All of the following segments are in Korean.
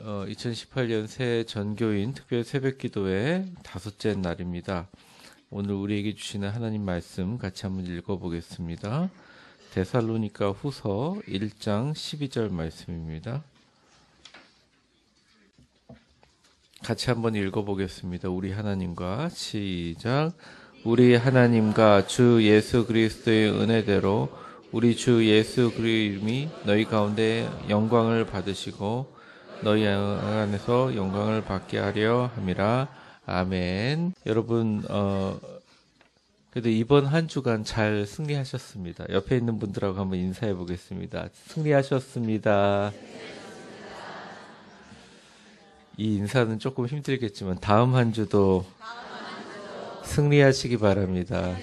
2018년 새 전교인 특별 새벽기도회 다섯째 날입니다. 오늘 우리에게 주시는 하나님 말씀 같이 한번 읽어보겠습니다. 데살로니가 후서 1장 12절 말씀입니다. 같이 한번 읽어보겠습니다. 우리 하나님과 시작. 우리 하나님과 주 예수 그리스도의 은혜대로 우리 주 예수 그리스도님이 너희 가운데 영광을 받으시고 너희 안에서 영광을 받게 하려 함이라. 아멘. 여러분, 그래도 이번 한 주간 잘 승리하셨습니다. 옆에 있는 분들하고 한번 인사해 보겠습니다. 승리하셨습니다. 이 인사는 조금 힘들겠지만 다음 한 주도 승리하시기 바랍니다.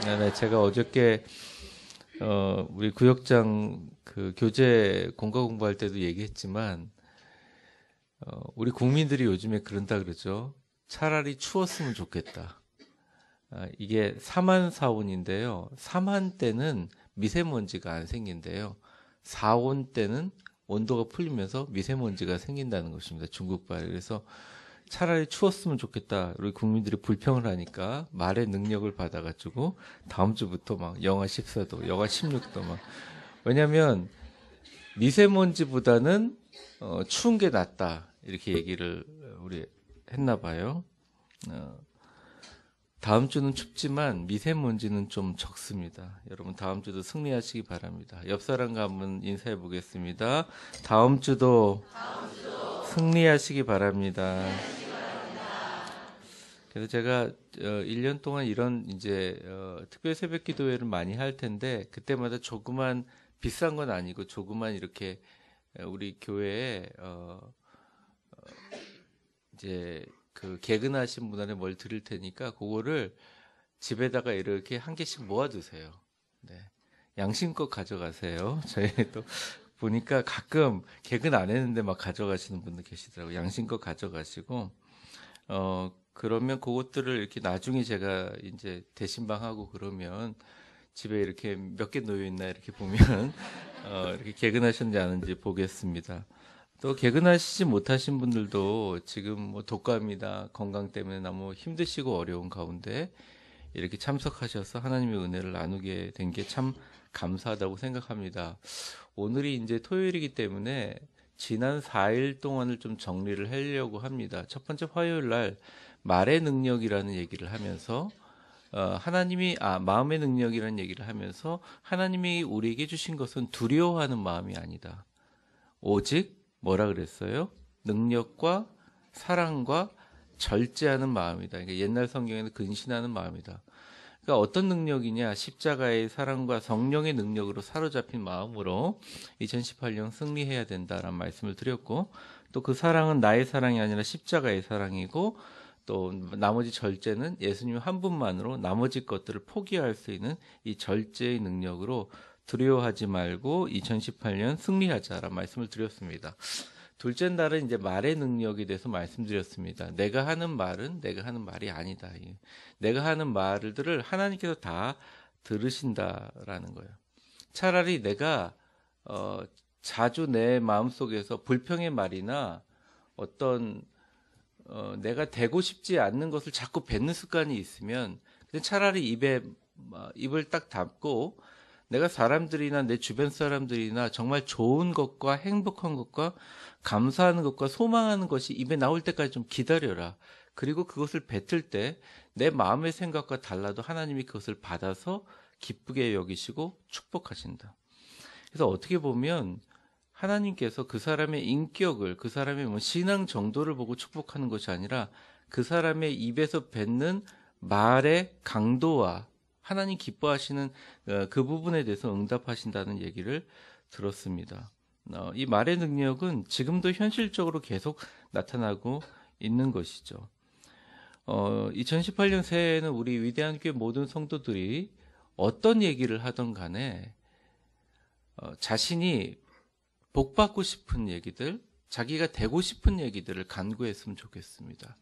네, 제가 어저께 우리 구역장 그 교재 공과 공부할 때도 얘기했지만 우리 국민들이 요즘에 그런다 그러죠. 차라리 추웠으면 좋겠다. 이게 삼한사온인데요. 삼한 때는 미세먼지가 안 생긴대요. 사온 때는 온도가 풀리면서 미세먼지가 생긴다는 것입니다. 중국발. 그래서 차라리 추웠으면 좋겠다. 우리 국민들이 불평을 하니까 말의 능력을 받아가지고 다음 주부터 막 영하 14도, 영하 16도 막. 왜냐하면 미세먼지보다는 추운 게 낫다. 이렇게 얘기를 우리 했나 봐요. 다음 주는 춥지만 미세먼지는 좀 적습니다. 여러분 다음 주도 승리하시기 바랍니다. 옆 사람과 한번 인사해 보겠습니다. 다음 주도 승리하시기 바랍니다. 그래서 제가 1년 동안 이런 이제 특별 새벽 기도회를 많이 할 텐데 그때마다 조그만 비싼 건 아니고 조그만 이렇게 우리 교회에 이제 그 개근하신 분한테 뭘 드릴 테니까 그거를 집에다가 이렇게 한 개씩 모아두세요. 네. 양심껏 가져가세요. 저희 또 보니까 가끔 개근 안 했는데 막 가져가시는 분들 계시더라고요. 양심껏 가져가시고 그러면 그것들을 이렇게 나중에 제가 이제 대신방하고 그러면 집에 이렇게 몇 개 놓여 있나 이렇게 보면 이렇게 개근하셨는지 아는지 보겠습니다. 또 개근하시지 못하신 분들도 지금 뭐 독감이나 건강 때문에 너무 힘드시고 어려운 가운데 이렇게 참석하셔서 하나님의 은혜를 나누게 된 게 참 감사하다고 생각합니다. 오늘이 이제 토요일이기 때문에 지난 4일 동안을 좀 정리를 하려고 합니다. 첫 번째 화요일 날 말의 능력이라는 얘기를 하면서 하나님이 마음의 능력이라는 얘기를 하면서 하나님이 우리에게 주신 것은 두려워하는 마음이 아니다. 오직 뭐라 그랬어요? 능력과 사랑과 절제하는 마음이다. 그러니까 옛날 성경에는 근신하는 마음이다. 그러니까 어떤 능력이냐? 십자가의 사랑과 성령의 능력으로 사로잡힌 마음으로 2018년 승리해야 된다라는 말씀을 드렸고 또 그 사랑은 나의 사랑이 아니라 십자가의 사랑이고 또 나머지 절제는 예수님 한 분만으로 나머지 것들을 포기할 수 있는 이 절제의 능력으로 두려워하지 말고 2018년 승리하자라는 말씀을 드렸습니다. 둘째 날은 이제 말의 능력에 대해서 말씀드렸습니다. 내가 하는 말은 내가 하는 말이 아니다. 내가 하는 말들을 하나님께서 다 들으신다라는 거예요. 차라리 내가 자주 내 마음속에서 불평의 말이나 어떤 내가 되고 싶지 않는 것을 자꾸 뱉는 습관이 있으면 차라리 입을 딱 닫고 내가 사람들이나 내 주변 사람들이나 정말 좋은 것과 행복한 것과 감사하는 것과 소망하는 것이 입에 나올 때까지 좀 기다려라. 그리고 그것을 뱉을 때 내 마음의 생각과 달라도 하나님이 그것을 받아서 기쁘게 여기시고 축복하신다. 그래서 어떻게 보면 하나님께서 그 사람의 인격을, 그 사람의 신앙 정도를 보고 축복하는 것이 아니라 그 사람의 입에서 뱉는 말의 강도와 하나님 기뻐하시는 그 부분에 대해서 응답하신다는 얘기를 들었습니다. 이 말의 능력은 지금도 현실적으로 계속 나타나고 있는 것이죠. 2018년 새해에는 우리 위대한 교회 모든 성도들이 어떤 얘기를 하던 간에 자신이 복받고 싶은 얘기들, 자기가 되고 싶은 얘기들을 간구했으면 좋겠습니다.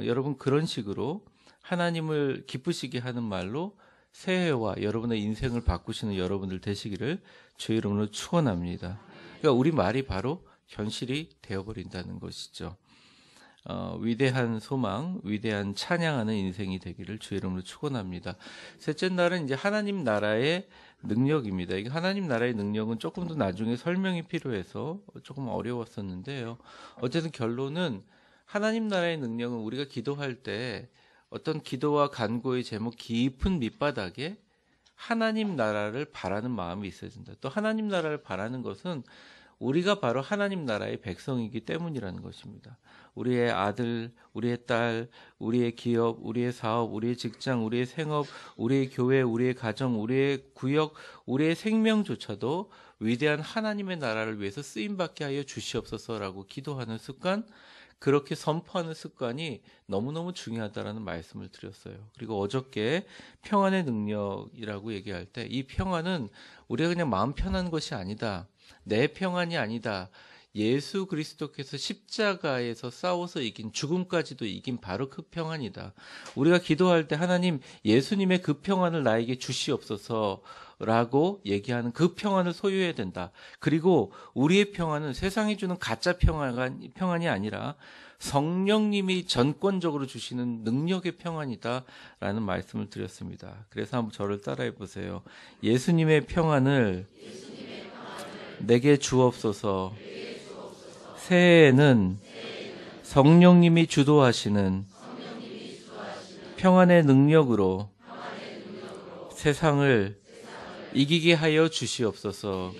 여러분 그런 식으로 하나님을 기쁘시게 하는 말로 새해와 여러분의 인생을 바꾸시는 여러분들 되시기를 주의 이름으로 축원합니다. 그러니까 우리 말이 바로 현실이 되어버린다는 것이죠. 위대한 소망, 위대한 찬양하는 인생이 되기를 주의 이름으로 축원합니다. 셋째 날은 이제 하나님 나라의 능력입니다. 이게 하나님 나라의 능력은 조금 더 나중에 설명이 필요해서 조금 어려웠었는데요. 어쨌든 결론은 하나님 나라의 능력은 우리가 기도할 때 어떤 기도와 간구의 제목 깊은 밑바닥에 하나님 나라를 바라는 마음이 있어야 된다. 또 하나님 나라를 바라는 것은 우리가 바로 하나님 나라의 백성이기 때문이라는 것입니다. 우리의 아들, 우리의 딸, 우리의 기업, 우리의 사업, 우리의 직장, 우리의 생업, 우리의 교회, 우리의 가정, 우리의 구역, 우리의 생명조차도 위대한 하나님의 나라를 위해서 쓰임받게 하여 주시옵소서라고 기도하는 습관, 그렇게 선포하는 습관이 너무너무 중요하다라는 말씀을 드렸어요. 그리고 어저께 평안의 능력이라고 얘기할 때 이 평안은 우리가 그냥 마음 편한 것이 아니다. 내 평안이 아니다. 예수 그리스도께서 십자가에서 싸워서 이긴, 죽음까지도 이긴 바로 그 평안이다. 우리가 기도할 때 하나님 예수님의 그 평안을 나에게 주시옵소서라고 얘기하는 그 평안을 소유해야 된다. 그리고 우리의 평안은 세상이 주는 가짜 평안이 아니라 성령님이 전권적으로 주시는 능력의 평안이다라는 말씀을 드렸습니다. 그래서 한번 저를 따라해 보세요. 예수님의 평안을 내게 주옵소서. 새해에는 성령님이 주도하시는 평안의 능력으로 세상을 이기게 하여 주시옵소서.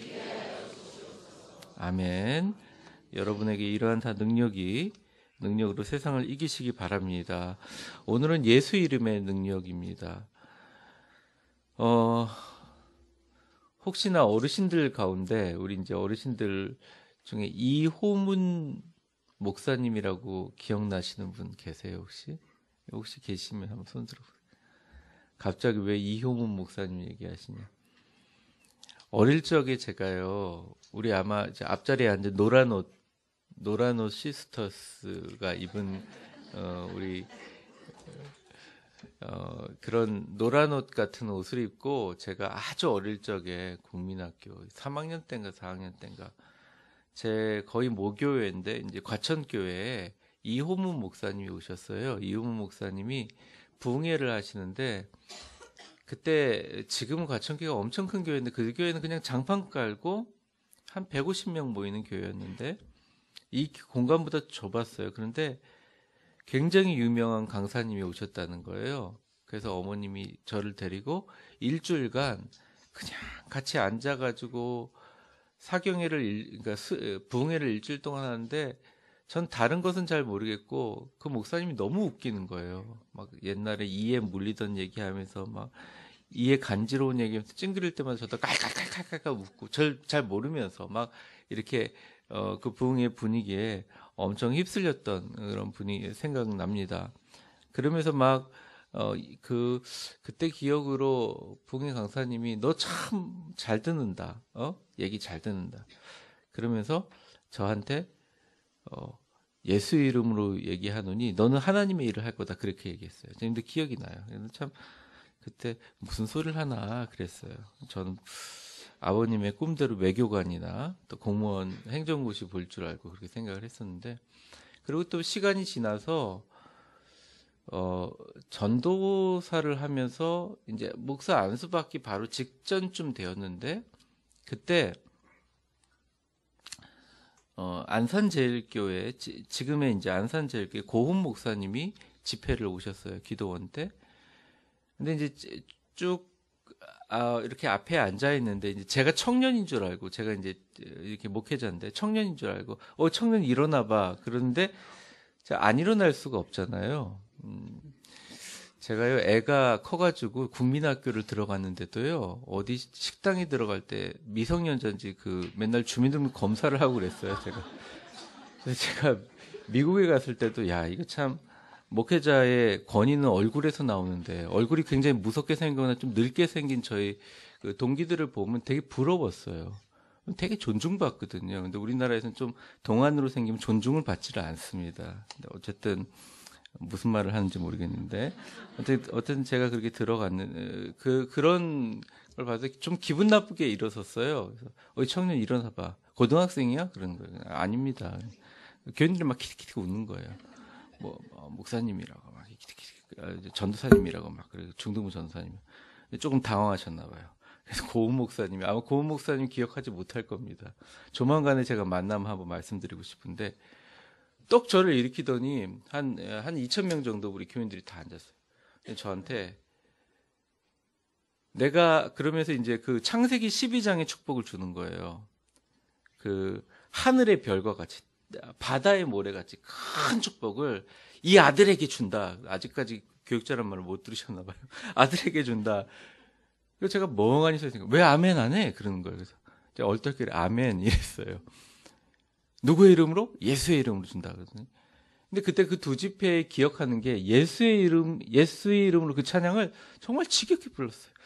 아멘. 여러분에게 이러한 다 능력으로 세상을 이기시기 바랍니다. 오늘은 예수 이름의 능력입니다. 혹시나 어르신들 가운데 우리 이제 어르신들 중에 이호문 목사님이라고 기억나시는 분 계세요, 혹시? 혹시 계시면 한번 손 들어보세요. 갑자기 왜 이호문 목사님 얘기하시냐? 어릴 적에 제가요, 우리 아마 이제 앞자리에 앉은 노란 옷 시스터스가 입은 우리 그런 노란 옷 같은 옷을 입고 제가 아주 어릴 적에 국민학교 3학년 때인가 4학년 때인가 제 거의 모교회인데 이제 과천교회에 이호문 목사님이 오셨어요. 이호문 목사님이 부흥회를 하시는데 그때 지금은 과천교회가 엄청 큰 교회인데 그 교회는 그냥 장판 깔고 한 150명 모이는 교회였는데 이 공간보다 좁았어요. 그런데 굉장히 유명한 강사님이 오셨다는 거예요. 그래서 어머님이 저를 데리고 일주일간 그냥 같이 앉아가지고 그러니까 부흥회를 일주일 동안 하는데 전 다른 것은 잘 모르겠고 그 목사님이 너무 웃기는 거예요. 막 옛날에 이에 물리던 얘기하면서 막 이에 간지러운 얘기하면서 찡그릴 때마다 저도 깔깔깔깔깔 웃고 잘 모르면서 막 이렇게 그 부흥회 분위기에 엄청 휩쓸렸던 그런 분위기 생각납니다. 그러면서 막 그때 기억으로 부흥회 강사님이 너 참 잘 듣는다. 얘기 잘 듣는다. 그러면서 저한테 예수 이름으로 얘기하노니 너는 하나님의 일을 할 거다. 그렇게 얘기했어요. 근데 기억이 나요. 참 그때 무슨 소리를 하나 그랬어요. 저는 아버님의 꿈대로 외교관이나 또 공무원 행정고시 볼 줄 알고 그렇게 생각을 했었는데 그리고 또 시간이 지나서 전도사를 하면서 이제 목사 안수 받기 바로 직전쯤 되었는데 그때 안산제일교회 지금의 이제 안산제일교회 고훈 목사님이 집회를 오셨어요. 기도원 때. 근데 이제 쭉 이렇게 앞에 앉아 있는데 이제 제가 청년인 줄 알고 제가 이제 이렇게 목회자인데 청년인 줄 알고 청년 일어나 봐. 그런데 안 일어날 수가 없잖아요. 제가요 애가 커가지고 국민학교를 들어갔는데도요 어디 식당에 들어갈 때 미성년자인지 그 맨날 주민등록 검사를 하고 그랬어요. 그래서 제가 미국에 갔을 때도 야 이거 참 목회자의 권위는 얼굴에서 나오는데 얼굴이 굉장히 무섭게 생기거나 좀 늙게 생긴 저희 그 동기들을 보면 되게 부러웠어요. 되게 존중받거든요. 근데 우리나라에서는 좀 동안으로 생기면 존중을 받지를 않습니다. 근데 어쨌든 무슨 말을 하는지 모르겠는데 어쨌든 제가 그렇게 들어갔는 그런 그걸 봐서 좀 기분 나쁘게 일어섰어요. 그래서 어이 청년 일어나봐. 고등학생이야? 그런 거예요. 아닙니다. 교인들이 막 키득키득 웃는 거예요. 뭐 목사님이라고 막 키득키득, 전도사님이라고 막 그래 중등부 전도사님. 조금 당황하셨나 봐요. 그래서 고은 목사님이 아마 고은 목사님 기억하지 못할 겁니다. 조만간에 제가 만나면 한번 말씀드리고 싶은데 떡 저를 일으키더니 한 2,000명 정도 우리 교인들이 다 앉았어요. 저한테 내가 그러면서 이제 그 창세기 12장의 축복을 주는 거예요. 그 하늘의 별과 같이 바다의 모래같이 큰 축복을 이 아들에게 준다. 아직까지 교육자란 말을 못 들으셨나 봐요. 아들에게 준다. 그래서 제가 멍하니 서 있으니까 왜 아멘 안 해? 그러는 거예요. 그래서 제가 얼떨결에 아멘 이랬어요. 누구의 이름으로? 예수의 이름으로 준다. 그러더니. 근데 그때 그 두 집회에 기억하는 게 예수의 이름으로 그 찬양을 정말 지겹게 불렀어요.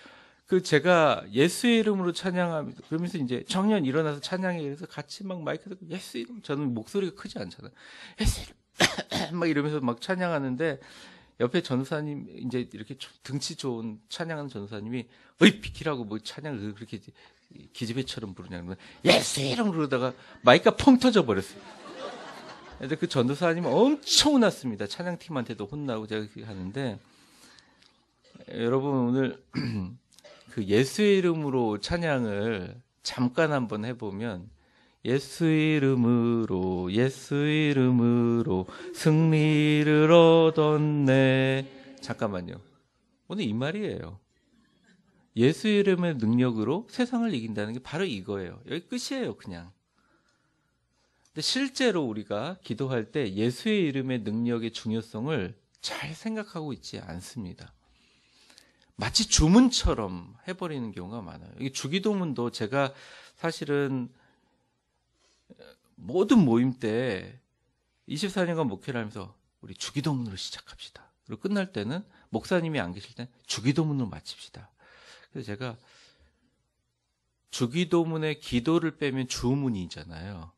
그 제가 예수의 이름으로 찬양하면서 그러면서 이제 청년 일어나서 찬양해 그래서 같이 막 마이크 듣고 예수의 이름 저는 목소리가 크지 않잖아요. 예수의 이름 막 이러면서 막 찬양하는데 옆에 전도사님 이제 이렇게 등치 좋은 찬양하는 전도사님이 어이 비키라고 뭐 찬양을 그렇게 기집애처럼 부르냐 그러면 예수의 이름 그러다가 마이크가 펑 터져 버렸어요. 근데 그 전도사님은 엄청 혼났습니다. 찬양팀한테도 혼나고 제가 그렇게 하는데 여러분 오늘 그 예수의 이름으로 찬양을 잠깐 한번 해보면 예수의 이름으로 승리를 얻었네. 잠깐만요. 오늘 이 말이에요. 예수의 이름의 능력으로 세상을 이긴다는 게 바로 이거예요. 여기 끝이에요, 그냥. 근데 실제로 우리가 기도할 때 예수의 이름의 능력의 중요성을 잘 생각하고 있지 않습니다. 마치 주문처럼 해버리는 경우가 많아요. 이 주기도문도 제가 사실은 모든 모임 때 24년간 목회를 하면서 우리 주기도문으로 시작합시다. 그리고 끝날 때는 목사님이 안 계실 때 주기도문으로 마칩시다. 그래서 제가 주기도문의 기도를 빼면 주문이잖아요.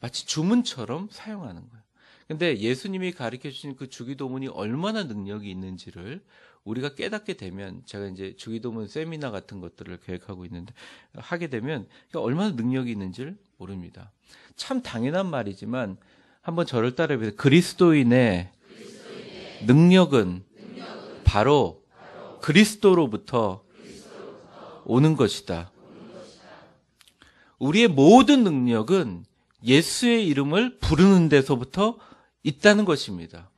마치 주문처럼 사용하는 거예요. 근데 예수님이 가르쳐 주신 그 주기도문이 얼마나 능력이 있는지를 우리가 깨닫게 되면 제가 이제 주기도문 세미나 같은 것들을 계획하고 있는데 하게 되면 얼마나 능력이 있는지를 모릅니다. 참 당연한 말이지만 한번 저를 따라해보세요. 그리스도인의 능력은 바로 그리스도로부터 오는 것이다. 우리의 모든 능력은 예수의 이름을 부르는 데서부터 있다는 것입니다.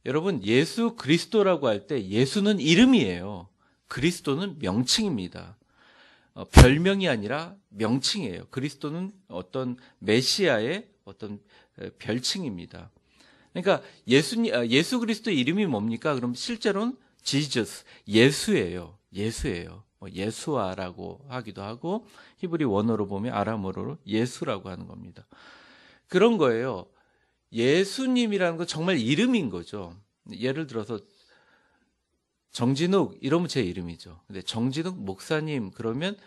여러분 예수 그리스도라고 할 때 예수는 이름이에요. 그리스도는 명칭입니다. 별명이 아니라 명칭이에요. 그리스도는 어떤 메시아의 어떤 별칭입니다. 그러니까 예수 그리스도의 이름이 뭡니까? 그럼 실제로는 Jesus, 예수예요. 예수아라고 하기도 하고 히브리 원어로 보면 아람어로 예수라고 하는 겁니다. 그런 거예요. 예수님이라는 건 정말 이름인 거죠. 예를 들어서 정진욱 이러면 제 이름이죠. 근데 정진욱 목사님 그러면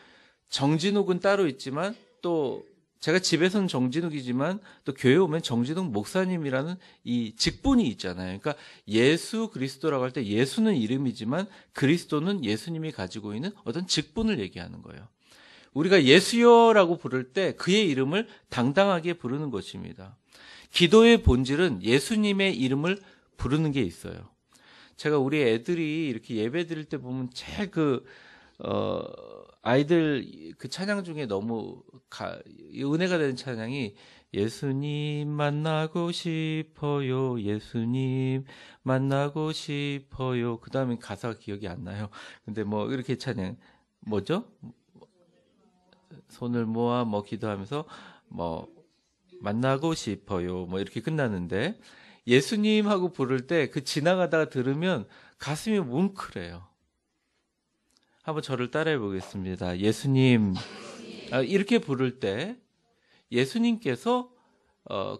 정진욱은 따로 있지만 또 제가 집에서는 정진욱이지만 또 교회 오면 정진욱 목사님이라는 이 직분이 있잖아요. 그러니까 예수 그리스도라고 할 때 예수는 이름이지만 그리스도는 예수님이 가지고 있는 어떤 직분을 얘기하는 거예요. 우리가 예수여라고 부를 때 그의 이름을 당당하게 부르는 것입니다. 기도의 본질은 예수님의 이름을 부르는 게 있어요. 제가 우리 애들이 이렇게 예배 드릴 때 보면 제일 아이들 그 찬양 중에 너무 은혜가 되는 찬양이 예수님 만나고 싶어요. 예수님 만나고 싶어요. 그 다음에 가사가 기억이 안 나요. 근데 뭐 이렇게 찬양 뭐죠? 손을 모아 뭐 기도하면서 뭐 만나고 싶어요. 뭐 이렇게 끝나는데 예수님하고 부를 때 그 지나가다가 들으면 가슴이 뭉클해요. 한번 저를 따라해 보겠습니다. 예수님 이렇게 부를 때 예수님께서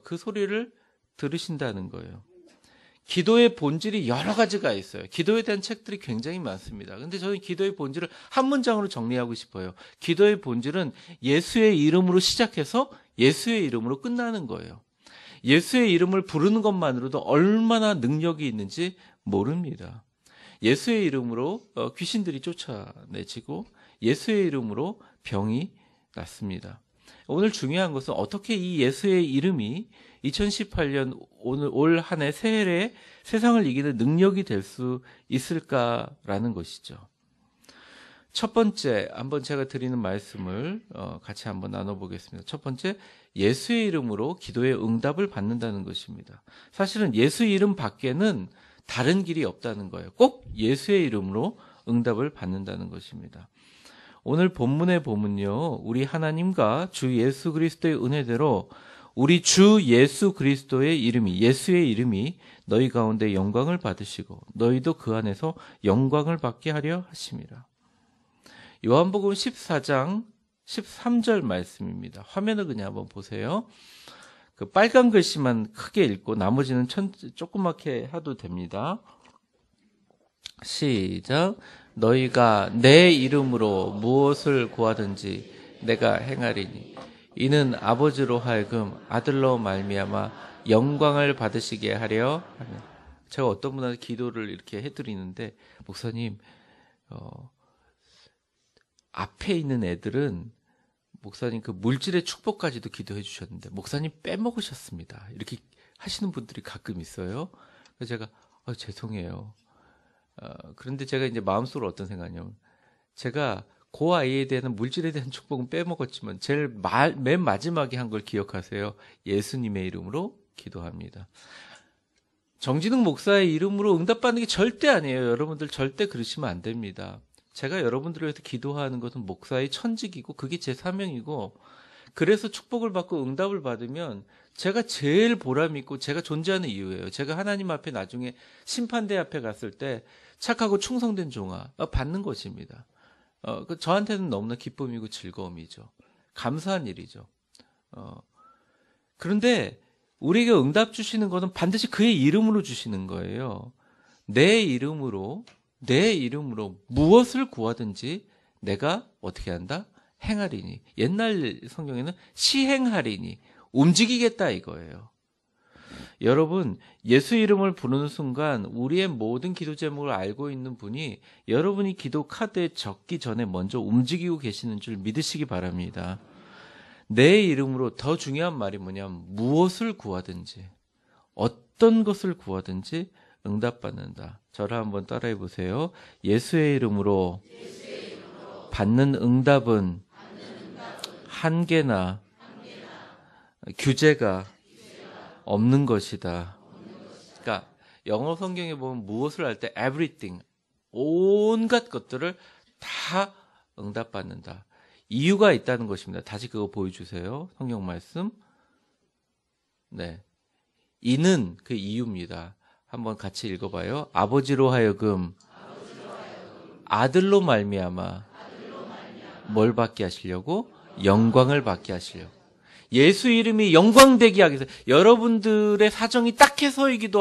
그 소리를 들으신다는 거예요. 기도의 본질이 여러 가지가 있어요. 기도에 대한 책들이 굉장히 많습니다. 근데 저는 기도의 본질을 한 문장으로 정리하고 싶어요. 기도의 본질은 예수의 이름으로 시작해서 예수의 이름으로 끝나는 거예요. 예수의 이름을 부르는 것만으로도 얼마나 능력이 있는지 모릅니다. 예수의 이름으로 귀신들이 쫓아내지고 예수의 이름으로 병이 낫습니다. 오늘 중요한 것은 어떻게 이 예수의 이름이 2018년 올 한 해 새해에 세상을 이기는 능력이 될 수 있을까라는 것이죠. 첫 번째, 한번 제가 드리는 말씀을 같이 한번 나눠보겠습니다. 첫 번째, 예수의 이름으로 기도의 응답을 받는다는 것입니다. 사실은 예수 이름 밖에는 다른 길이 없다는 거예요. 꼭 예수의 이름으로 응답을 받는다는 것입니다. 오늘 본문의 보면요, 우리 하나님과 주 예수 그리스도의 은혜대로 우리 주 예수 그리스도의 이름이, 예수의 이름이 너희 가운데 영광을 받으시고 너희도 그 안에서 영광을 받게 하려 하심이라. 요한복음 14장 13절 말씀입니다. 화면을 그냥 한번 보세요. 그 빨간 글씨만 크게 읽고 나머지는 조그맣게 해도 됩니다. 시작. 너희가 내 이름으로 무엇을 구하든지 내가 행하리니 이는 아버지로 하여금 아들로 말미암아 영광을 받으시게 하려 하며. 제가 어떤 분한테 기도를 이렇게 해드리는데, 목사님 앞에 있는 애들은 목사님 그 물질의 축복까지도 기도해 주셨는데 목사님 빼먹으셨습니다. 이렇게 하시는 분들이 가끔 있어요. 그래서 제가 죄송해요. 그런데 제가 이제 마음속으로 어떤 생각이냐면, 제가 그 아이에 대한 물질에 대한 축복은 빼먹었지만 맨 마지막에 한 걸 기억하세요. 예수님의 이름으로 기도합니다. 정진흥 목사의 이름으로 응답받는 게 절대 아니에요. 여러분들 절대 그러시면 안 됩니다. 제가 여러분들을 위해서 기도하는 것은 목사의 천직이고 그게 제 사명이고, 그래서 축복을 받고 응답을 받으면 제가 제일 보람 있고 제가 존재하는 이유예요. 제가 하나님 앞에 나중에 심판대 앞에 갔을 때 착하고 충성된 종아 받는 것입니다. 저한테는 너무나 기쁨이고 즐거움이죠. 감사한 일이죠. 그런데 우리에게 응답 주시는 것은 반드시 그의 이름으로 주시는 거예요. 내 이름으로 무엇을 구하든지 내가 어떻게 한다? 행하리니. 옛날 성경에는 시행하리니, 움직이겠다 이거예요. 여러분, 예수 이름을 부르는 순간 우리의 모든 기도 제목을 알고 있는 분이 여러분이 기도 카드에 적기 전에 먼저 움직이고 계시는 줄 믿으시기 바랍니다. 내 이름으로 더 중요한 말이 뭐냐면, 무엇을 구하든지 어떤 것을 구하든지 응답받는다. 저를 한번 따라해 보세요. 예수의 이름으로 받는 응답은 한계나 규제가 없는 것이다. 그러니까 영어 성경에 보면 무엇을 할 때 everything, 온갖 것들을 다 응답받는다. 이유가 있다는 것입니다. 다시 그거 보여주세요. 성경 말씀. 네, 이는 그 이유입니다. 한번 같이 읽어봐요. 아버지로 하여금 아들로 말미암아 뭘 받게 하시려고? 영광을 받게 하시려고. 예수 이름이 영광되게 하기 위해서 여러분들의 사정이 딱해서이기도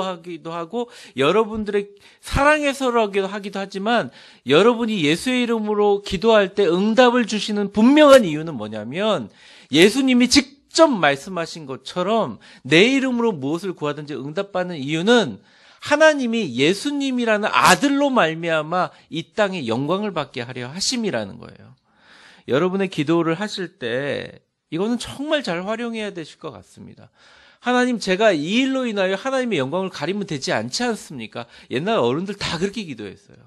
하고 여러분들의 사랑해서라기도 하기도 하지만, 여러분이 예수의 이름으로 기도할 때 응답을 주시는 분명한 이유는 뭐냐면, 예수님이 직접 말씀하신 것처럼 내 이름으로 무엇을 구하든지 응답받는 이유는 하나님이 예수님이라는 아들로 말미암아 이 땅에 영광을 받게 하려 하심이라는 거예요. 여러분의 기도를 하실 때 이거는 정말 잘 활용해야 되실 것 같습니다. 하나님, 제가 이 일로 인하여 하나님의 영광을 가리면 되지 않지 않습니까? 옛날 어른들 다 그렇게 기도했어요.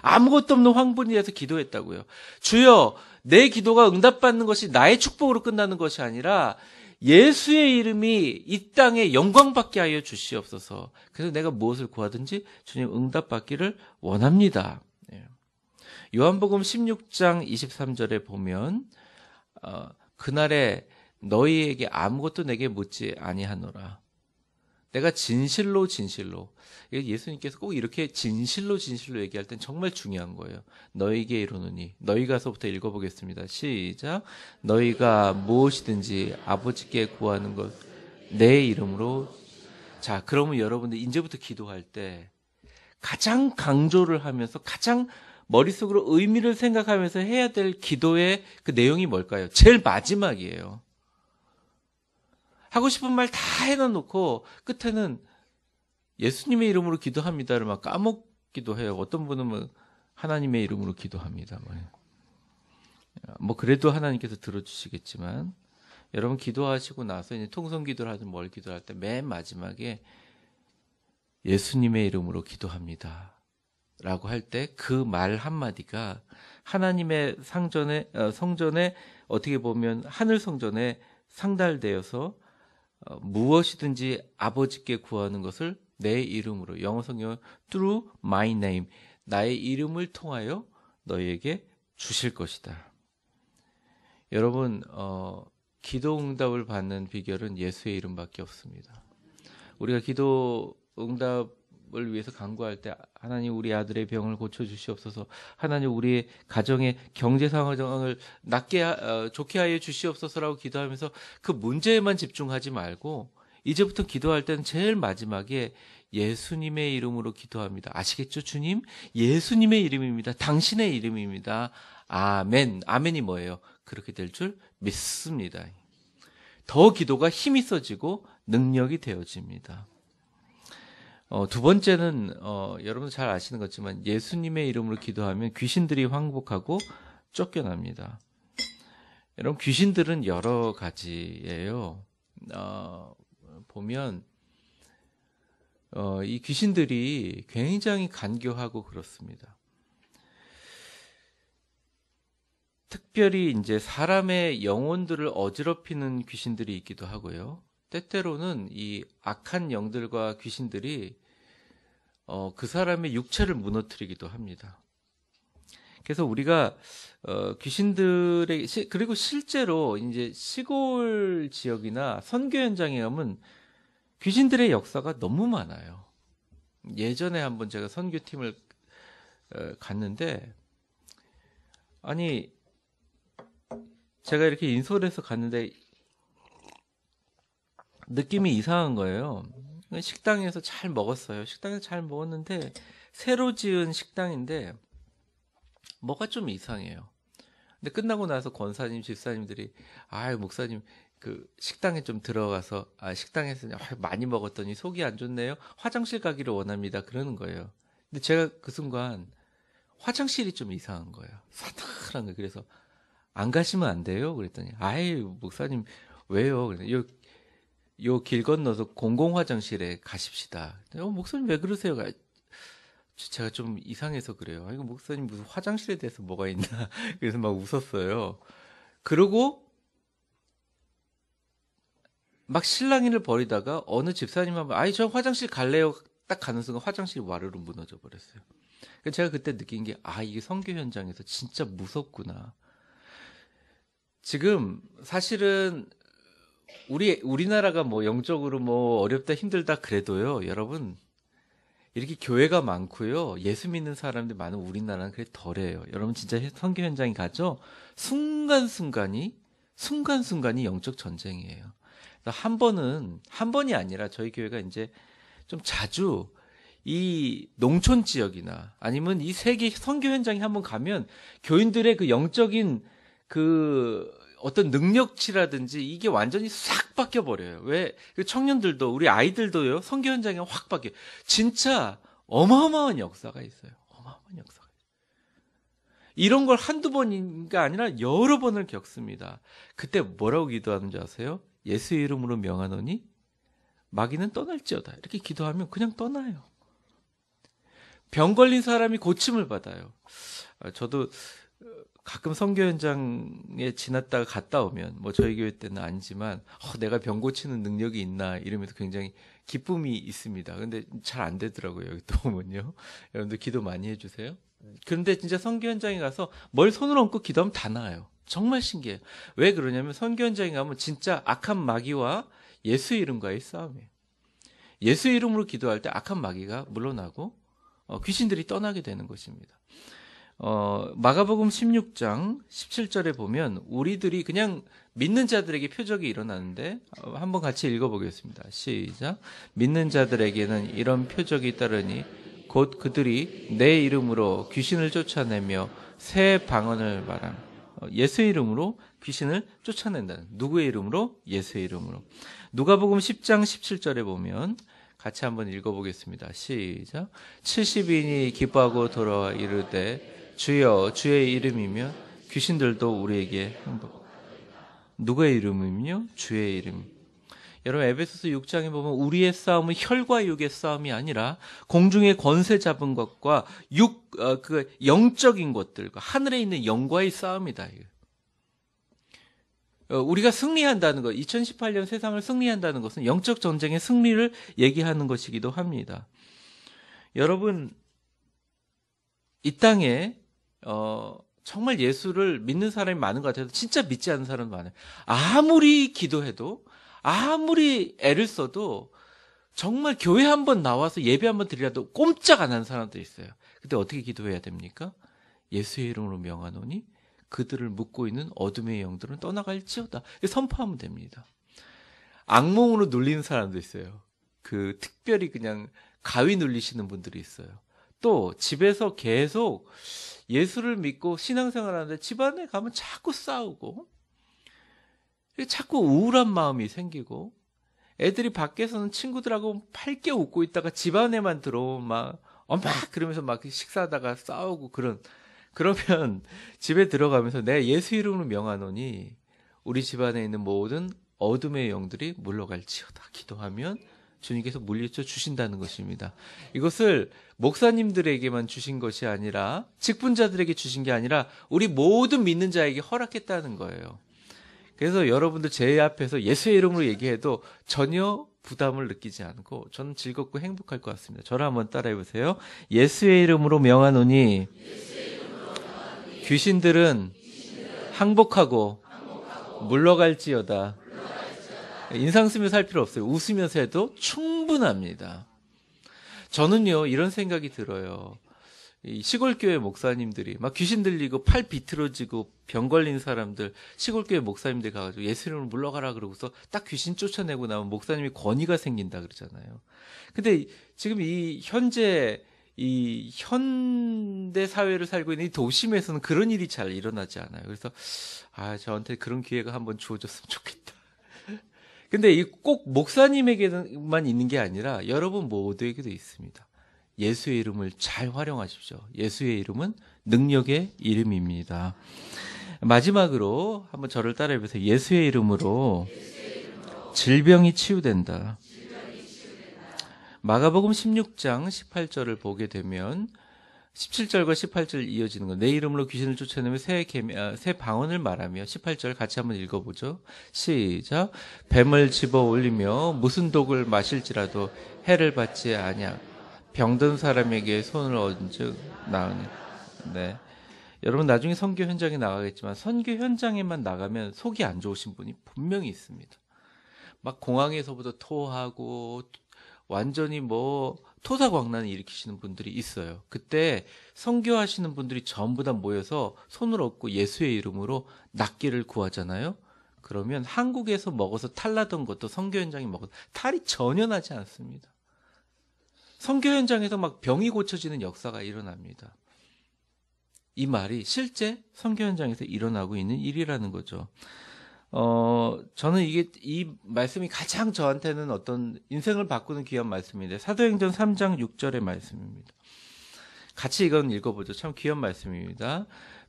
아무것도 없는 황분이라서 기도했다고요. 주여, 내 기도가 응답받는 것이 나의 축복으로 끝나는 것이 아니라 예수의 이름이 이 땅에 영광받게 하여 주시옵소서. 그래서 내가 무엇을 구하든지 주님 응답받기를 원합니다. 요한복음 16장 23절에 보면 그날에 너희에게 아무것도 내게 묻지 아니하노라. 내가 진실로 예수님께서 꼭 이렇게 진실로 얘기할 땐 정말 중요한 거예요. 너희에게 이르노니. 너희 가서부터 읽어보겠습니다. 시작. 너희가 무엇이든지 아버지께 구하는 것 내 이름으로. 자, 그러면 여러분들 이제부터 기도할 때 가장 강조를 하면서 가장 머릿속으로 의미를 생각하면서 해야 될 기도의 그 내용이 뭘까요? 제일 마지막이에요. 하고 싶은 말 다 해놔놓고 끝에는 예수님의 이름으로 기도합니다를 막 기도해요. 어떤 분은 뭐 하나님의 이름으로 기도합니다. 뭐 그래도 하나님께서 들어주시겠지만, 여러분 기도하시고 나서 이제 통성 기도를 하든 뭘 기도할 때 맨 마지막에 예수님의 이름으로 기도합니다 라고 할 때 그 말 한마디가 하나님의 성전에 어떻게 보면 하늘 성전에 상달되어서 무엇이든지 아버지께 구하는 것을 내 이름으로, 영어 성경은 through my name, 나의 이름을 통하여 너희에게 주실 것이다. 여러분 기도 응답을 받는 비결은 예수의 이름밖에 없습니다. 우리가 기도 응답을 위해서 간구할 때 하나님 우리 아들의 병을 고쳐주시옵소서, 하나님 우리의 가정의 경제 상황을 좋게 하여 주시옵소서라고 기도하면서 그 문제에만 집중하지 말고 이제부터 기도할 때는 제일 마지막에 예수님의 이름으로 기도합니다. 아시겠죠? 주님, 예수님의 이름입니다. 당신의 이름입니다. 아멘. 아멘이 뭐예요? 그렇게 될 줄 믿습니다. 더 기도가 힘이 있어지고 능력이 되어집니다. 두 번째는 여러분 잘 아시는 것지만 예수님의 이름으로 기도하면 귀신들이 항복하고 쫓겨납니다. 여러분 귀신들은 여러 가지예요. 보면 이 귀신들이 굉장히 간교하고 그렇습니다. 특별히 이제 사람의 영혼들을 어지럽히는 귀신들이 있기도 하고요. 때때로는 이 악한 영들과 귀신들이 그 사람의 육체를 무너뜨리기도 합니다. 그래서 우리가 귀신들의 그리고 실제로 이제 시골 지역이나 선교 현장에 가면 귀신들의 역사가 너무 많아요. 예전에 한번 제가 선교팀을 갔는데, 아니 제가 이렇게 인솔해서 갔는데 느낌이 이상한 거예요. 식당에서 잘 먹었어요. 식당에서 잘 먹었는데 새로 지은 식당인데 뭐가 좀 이상해요. 근데 끝나고 나서 권사님, 집사님들이 목사님 그 식당에 좀 들어가서 식당에서 많이 먹었더니 속이 안 좋네요. 화장실 가기를 원합니다. 그러는 거예요. 근데 제가 그 순간 화장실이 좀 이상한 거예요. 사들한 거예요. 그래서 안 가시면 안 돼요? 그랬더니 목사님 왜요? 요 길 건너서 공공 화장실에 가십시다. 목사님 왜 그러세요? 제가 좀 이상해서 그래요. 이거 목사님 무슨 화장실에 대해서 뭐가 있나? 그래서 막 웃었어요. 그러고 막 실랑이를 벌이다가 어느 집사님 한번 저 화장실 갈래요. 딱 가는 순간 화장실이 와르르 무너져 버렸어요. 제가 그때 느낀 게 이게 선교 현장에서 진짜 무섭구나. 지금 사실은 우리나라가 뭐 영적으로 뭐 어렵다 힘들다 그래도요, 여러분 이렇게 교회가 많고요, 예수 믿는 사람들이 많은 우리나라는 그래 덜해요. 여러분 진짜 선교 현장에 가죠, 순간순간이 영적 전쟁이에요. 한 번이 아니라 저희 교회가 이제 좀 자주 이 농촌 지역이나 아니면 이 세계 선교 현장에 한번 가면 교인들의 그 영적인 그 어떤 능력치라든지 이게 완전히 싹 바뀌어 버려요. 왜? 청년들도 우리 아이들도요, 선교 현장에 확 바뀌어요. 진짜 어마어마한 역사가 있어요. 어마어마한 역사가. 이런 걸 한두 번인가 아니라 여러 번을 겪습니다. 그때 뭐라고 기도하는지 아세요? 예수 이름으로 명하노니 마귀는 떠날지어다. 이렇게 기도하면 그냥 떠나요. 병 걸린 사람이 고침을 받아요. 저도 가끔 선교 현장에 지났다가 갔다 오면, 뭐 저희 교회 때는 아니지만 내가 병 고치는 능력이 있나 이러면서 굉장히 기쁨이 있습니다. 근데 잘 안 되더라고요. 여기 또 오면요. 여러분들 기도 많이 해주세요. 그런데 진짜 선교 현장에 가서 뭘 손을 얹고 기도하면 다 나아요. 정말 신기해요. 왜 그러냐면 선교 현장에 가면 진짜 악한 마귀와 예수 이름과의 싸움이에요. 예수 이름으로 기도할 때 악한 마귀가 물러나고 귀신들이 떠나게 되는 것입니다. 마가복음 16장 17절에 보면 우리들이 그냥 믿는 자들에게 표적이 일어나는데 한번 같이 읽어보겠습니다. 시작. 믿는 자들에게는 이런 표적이 따르니 곧 그들이 내 이름으로 귀신을 쫓아내며 새 방언을 말함. 예수의 이름으로 귀신을 쫓아낸다는, 누구의 이름으로? 예수의 이름으로. 누가복음 10장 17절에 보면 같이 한번 읽어보겠습니다. 시작. 70인이 기뻐하고 돌아와 이르되 주여 주의 이름이며 귀신들도 우리에게 행복. 누구의 이름이며 주의 이름. 여러분 에베소서 6장에 보면 우리의 싸움은 혈과 육의 싸움이 아니라 공중의 권세 잡은 것과 그 영적인 것들과 하늘에 있는 영과의 싸움이다. 우리가 승리한다는 것, 2018년 세상을 승리한다는 것은 영적 전쟁의 승리를 얘기하는 것이기도 합니다. 여러분, 이 땅에 정말 예수를 믿는 사람이 많은 것 같아도 진짜 믿지 않는 사람은 많아요. 아무리 기도해도, 아무리 애를 써도 정말 교회 한번 나와서 예배 한번 드리라도 꼼짝 안 하는 사람도 있어요. 근데 어떻게 기도해야 됩니까? 예수의 이름으로 명하노니 그들을 묶고 있는 어둠의 영들은 떠나갈지어다. 선포하면 됩니다. 악몽으로 눌리는 사람도 있어요. 그 특별히 그냥 가위 눌리시는 분들이 있어요. 또 집에서 계속 예수를 믿고 신앙생활 하는데 집안에 가면 자꾸 싸우고 자꾸 우울한 마음이 생기고 애들이 밖에서는 친구들하고 밝게 웃고 있다가 집안에만 들어오면 막 그러면서 막 식사하다가 싸우고 그러면 집에 들어가면서 내가 예수 이름으로 명하노니 우리 집안에 있는 모든 어둠의 영들이 물러갈지어다 기도하면 주님께서 물리쳐 주신다는 것입니다. 이것을 목사님들에게만 주신 것이 아니라 직분자들에게 주신 게 아니라 우리 모든 믿는 자에게 허락했다는 거예요. 그래서 여러분들 제 앞에서 예수의 이름으로 얘기해도 전혀 부담을 느끼지 않고 저는 즐겁고 행복할 것 같습니다. 저를 한번 따라해 보세요. 예수의 이름으로 명하노니 귀신들은 항복하고 물러갈지어다. 인상 쓰면서 할 필요 없어요. 웃으면서 해도 충분합니다. 저는요 이런 생각이 들어요. 이 시골교회 목사님들이 막 귀신 들리고 팔 비틀어지고 병 걸린 사람들 시골교회 목사님들 가가지고 예수 이름으로 물러가라 그러고서 딱 귀신 쫓아내고 나면 목사님이 권위가 생긴다 그러잖아요. 근데 지금 이 현재 사회를 살고 있는 이 도심에서는 그런 일이 잘 일어나지 않아요. 그래서 저한테 그런 기회가 한번 주어졌으면 좋겠다. 근데 이 꼭 목사님에게만 있는 게 아니라 여러분 모두에게도 있습니다. 예수의 이름을 잘 활용하십시오. 예수의 이름은 능력의 이름입니다. 마지막으로 한번 저를 따라해 보세요. 예수의 이름으로 질병이 치유된다. 마가복음 16장 18절을 보게 되면 17절과 18절 이어지는 거. 내 이름으로 귀신을 쫓아내며 새 방언을 말하며 18절 같이 한번 읽어보죠. 시작. 뱀을 집어 올리며 무슨 독을 마실지라도 해를 받지 아니하. 병든 사람에게 손을 얹어 나으니. 네. 여러분 나중에 선교 현장에 나가겠지만 선교 현장에만 나가면 속이 안 좋으신 분이 분명히 있습니다. 막 공항에서부터 토하고 완전히 토사광란을 일으키시는 분들이 있어요. 그때 선교하시는 분들이 전부 다 모여서 손을 얹고 예수의 이름으로 낫기를 구하잖아요. 그러면 한국에서 먹어서 탈나던 것도 선교 현장에 먹어서 탈이 전혀 나지 않습니다. 선교 현장에서 막 병이 고쳐지는 역사가 일어납니다. 이 말이 실제 선교 현장에서 일어나고 있는 일이라는 거죠. 저는 이 말씀이 가장 저한테는 어떤 인생을 바꾸는 귀한 말씀인데 사도행전 3장 6절의 말씀입니다. 같이 이건 읽어보죠. 참 귀한 말씀입니다.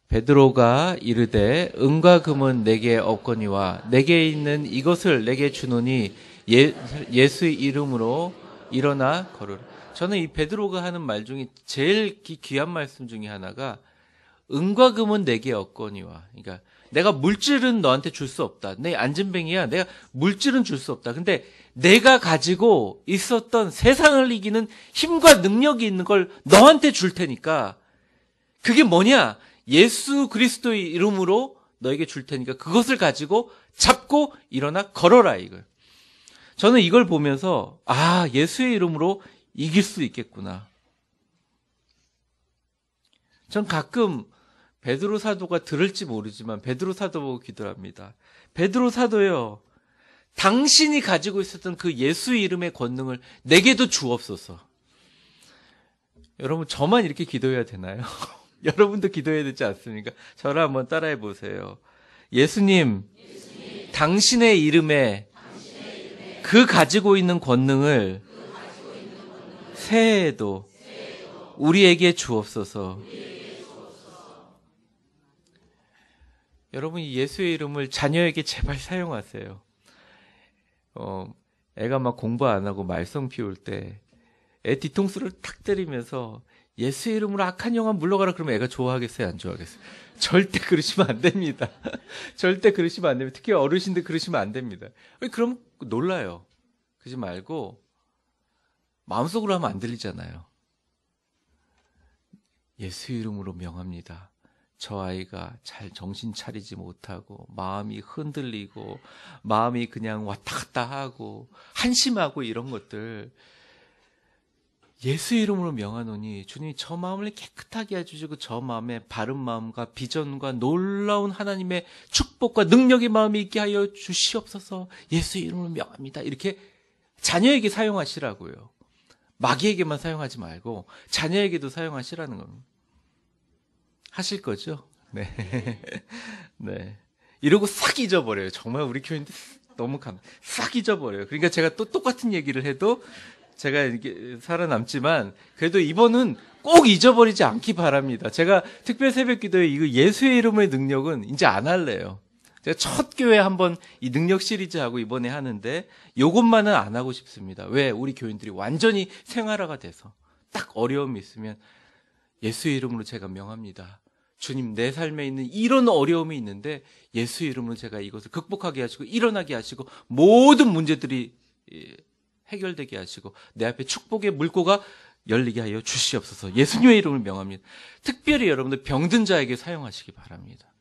베드로가 이르되 은과 금은 내게 없거니와 내게 있는 이것을 내게 주노니 예수의 이름으로 일어나 걸으라. 저는 이 베드로가 하는 말 중에 제일 귀한 말씀 중에 하나가 은과 금은 내게 없거니와. 그러니까 내가 물질은 너한테 줄 수 없다. 내 안진뱅이야. 내가 물질은 줄 수 없다. 근데 내가 가지고 있었던 세상을 이기는 힘과 능력이 있는 걸 너한테 줄 테니까 그게 뭐냐? 예수 그리스도의 이름으로 너에게 줄 테니까 그것을 가지고 잡고 일어나 걸어라 이걸. 저는 이걸 보면서 예수의 이름으로 이길 수 있겠구나. 전 가끔 베드로 사도가 들을지 모르지만 베드로 사도 보고 기도를 합니다. 베드로 사도요. 당신이 가지고 있었던 그 예수 이름의 권능을 내게도 주옵소서. 여러분 저만 이렇게 기도해야 되나요? 여러분도 기도해야 되지 않습니까? 저를 한번 따라해 보세요. 예수님, 당신의 이름에 그 가지고 있는 권능을 새해에도 우리에게 주옵소서. 여러분, 이 예수의 이름을 자녀에게 제발 사용하세요. 애가 막 공부 안 하고 말썽 피울 때 애 뒤통수를 탁 때리면서 예수의 이름으로 악한 영혼 물러가라 그러면 애가 좋아하겠어요, 안 좋아하겠어요? 절대 그러시면 안 됩니다. 절대 그러시면 안 됩니다. 특히 어르신들 그러시면 안 됩니다. 그럼 놀라요. 그러지 말고 마음속으로 하면 안 들리잖아요. 예수 이름으로 명합니다. 저 아이가 잘 정신 차리지 못하고 마음이 흔들리고 마음이 그냥 왔다 갔다 하고 한심하고 이런 것들 예수 이름으로 명하노니 주님이 저 마음을 깨끗하게 해주시고 저 마음에 바른 마음과 비전과 놀라운 하나님의 축복과 능력의 마음이 있게 하여 주시옵소서. 예수 이름으로 명합니다. 이렇게 자녀에게 사용하시라고요. 마귀에게만 사용하지 말고 자녀에게도 사용하시라는 겁니다. 하실 거죠? 네. 네. 이러고 싹 잊어버려요. 정말 우리 교인들 너무 싹 잊어버려요. 그러니까 제가 또 똑같은 얘기를 해도 제가 이렇게 살아남지만 그래도 이번은 꼭 잊어버리지 않기 바랍니다. 제가 특별 새벽 기도에 이거 예수의 이름의 능력은 이제 안 할래요. 제가 첫 교회 한번 이 능력 시리즈 하고 이번에 하는데 요것만은 안 하고 싶습니다. 왜? 우리 교인들이 완전히 생활화가 돼서 딱 어려움이 있으면 예수의 이름으로 제가 명합니다. 주님, 내 삶에 있는 이런 어려움이 있는데 예수의 이름으로 제가 이것을 극복하게 하시고 일어나게 하시고 모든 문제들이 해결되게 하시고 내 앞에 축복의 물고가 열리게 하여 주시옵소서. 예수님의 이름을 명합니다. 특별히 여러분들 병든 자에게 사용하시기 바랍니다.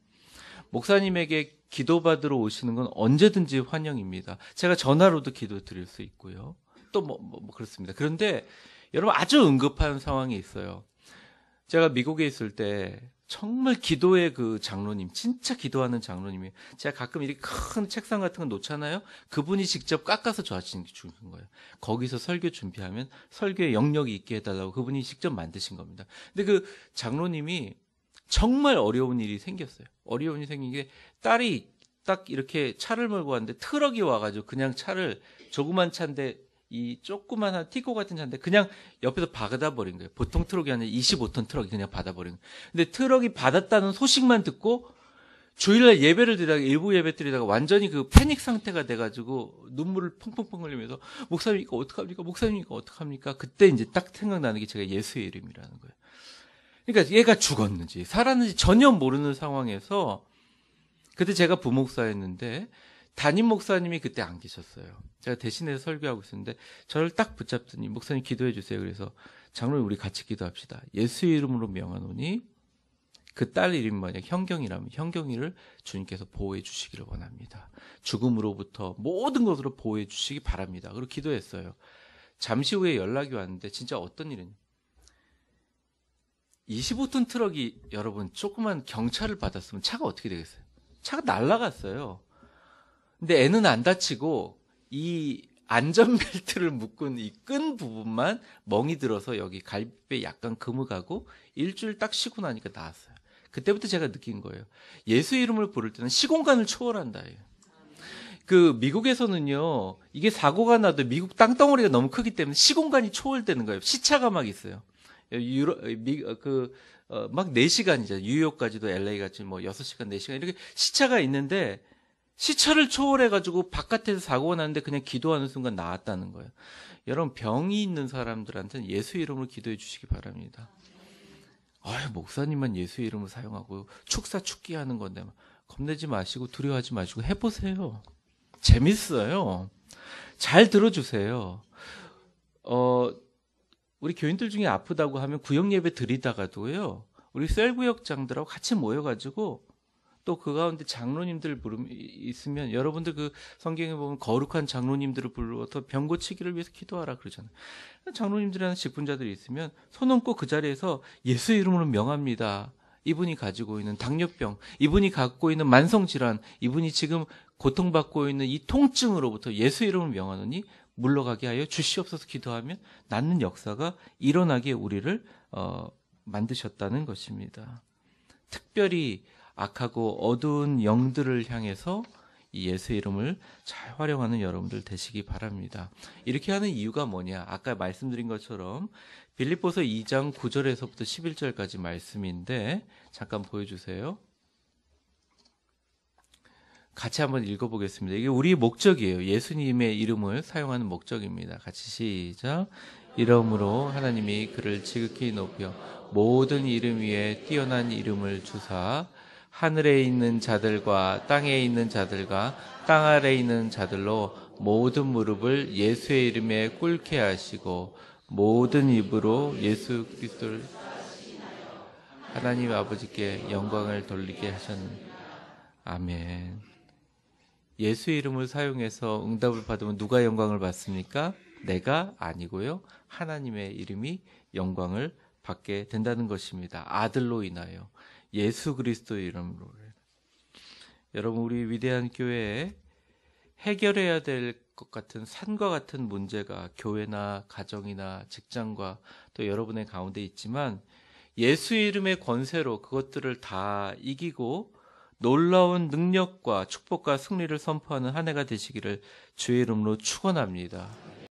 목사님에게 기도받으러 오시는 건 언제든지 환영입니다. 제가 전화로도 기도 드릴 수 있고요. 또 뭐 그렇습니다. 그런데 여러분 아주 응급한 상황이 있어요. 제가 미국에 있을 때 정말 기도의 그 장로님, 진짜 기도하는 장로님이 제가 가끔 이렇게 큰 책상 같은 거 놓잖아요. 그분이 직접 깎아서 저한테 주는 거예요. 거기서 설교 준비하면 설교에 영역이 있게 해달라고 그분이 직접 만드신 겁니다. 근데 그 장로님이 정말 어려운 일이 생겼어요. 어려운 일이 생긴 게 딸이 딱 이렇게 차를 몰고 왔는데 트럭이 와가지고 그냥 차를 조그만 차인데 이 조그만한 티코 같은 차인데 그냥 옆에서 받아버린 거예요. 보통 트럭이 아니라 25톤 트럭이 그냥 받아버린 거예요. 근데 트럭이 받았다는 소식만 듣고 주일날 예배를 드리다가 일부 예배 드리다가 완전히 그 패닉 상태가 돼가지고 눈물을 펑펑펑 흘리면서 목사님 이거 어떡합니까? 목사님 이거 어떡합니까? 그때 이제 딱 생각나는 게 제가 예수의 이름이라는 거예요. 그러니까 얘가 죽었는지 살았는지 전혀 모르는 상황에서 그때 제가 부목사였는데 담임 목사님이 그때 안 계셨어요. 제가 대신해서 설교하고 있었는데 저를 딱 붙잡더니 목사님 기도해 주세요. 그래서 장로님 우리 같이 기도합시다. 예수 이름으로 명하노니 그 딸 이름이 만약 현경이라면 현경이를 주님께서 보호해 주시기를 원합니다. 죽음으로부터 모든 것으로 보호해 주시기 바랍니다. 그리고 기도했어요. 잠시 후에 연락이 왔는데 진짜 어떤 일은 25톤 트럭이 여러분 조그만 경차를 받았으면 차가 어떻게 되겠어요? 차가 날아갔어요. 근데 애는 안 다치고 이 안전벨트를 묶은 이 끈 부분만 멍이 들어서 여기 갈비뼈에 약간 금을 일주일 딱 쉬고 나니까 나았어요. 그때부터 제가 느낀 거예요. 예수 이름을 부를 때는 시공간을 초월한다. 그 미국에서는요, 이게 사고가 나도 미국 땅덩어리가 너무 크기 때문에 시공간이 초월되는 거예요. 시차가 막 있어요. 막 4시간이죠. 뉴욕까지도 LA까지 뭐 6시간, 4시간 이렇게 시차가 있는데 시차를 초월해가지고 바깥에서 사고가 났는데 그냥 기도하는 순간 나았다는 거예요. 여러분 병이 있는 사람들한테는 예수 이름으로 기도해 주시기 바랍니다. 목사님만 예수 이름을 사용하고 축사 축기하는 건데 겁내지 마시고 두려워하지 마시고 해보세요. 재밌어요. 잘 들어주세요. 우리 교인들 중에 아프다고 하면 구역 예배 드리다가도요. 우리 셀구역장들하고 같이 모여가지고 또 그 가운데 장로님들 있으면 여러분들 그 성경에 보면 거룩한 장로님들을 불러서 병 고치기를 위해서 기도하라 그러잖아요. 장로님들이나 직분자들이 있으면 손 얹고 그 자리에서 예수 이름으로 명합니다. 이분이 가지고 있는 당뇨병, 이분이 갖고 있는 만성질환, 이분이 지금 고통받고 있는 이 통증으로부터 예수 이름을 명하노니 물러가게 하여 주시옵소서 기도하면 낫는 역사가 일어나게 우리를 만드셨다는 것입니다. 특별히 악하고 어두운 영들을 향해서 이 예수 이름을 잘 활용하는 여러분들 되시기 바랍니다. 이렇게 하는 이유가 뭐냐? 아까 말씀드린 것처럼 빌립보서 2장 9절에서부터 11절까지 말씀인데 잠깐 보여주세요. 같이 한번 읽어보겠습니다. 이게 우리의 목적이에요. 예수님의 이름을 사용하는 목적입니다. 같이 시작. 이러므로 하나님이 그를 지극히 높여 모든 이름 위에 뛰어난 이름을 주사 하늘에 있는 자들과 땅에 있는 자들과 땅 아래에 있는 자들로 모든 무릎을 예수의 이름에 꿇게 하시고 모든 입으로 예수 그리스도를 하나님 아버지께 영광을 돌리게 하셨느니라. 아멘. 예수의 이름을 사용해서 응답을 받으면 누가 영광을 받습니까? 내가 아니고요. 하나님의 이름이 영광을 받게 된다는 것입니다. 아들로 인하여 예수 그리스도의 이름으로. 여러분, 우리 위대한 교회에 해결해야 될 것 같은 산과 같은 문제가 교회나 가정이나 직장과 또 여러분의 가운데 있지만 예수의 이름의 권세로 그것들을 다 이기고 놀라운 능력과 축복과 승리를 선포하는 한 해가 되시기를 주의 이름으로 축원합니다.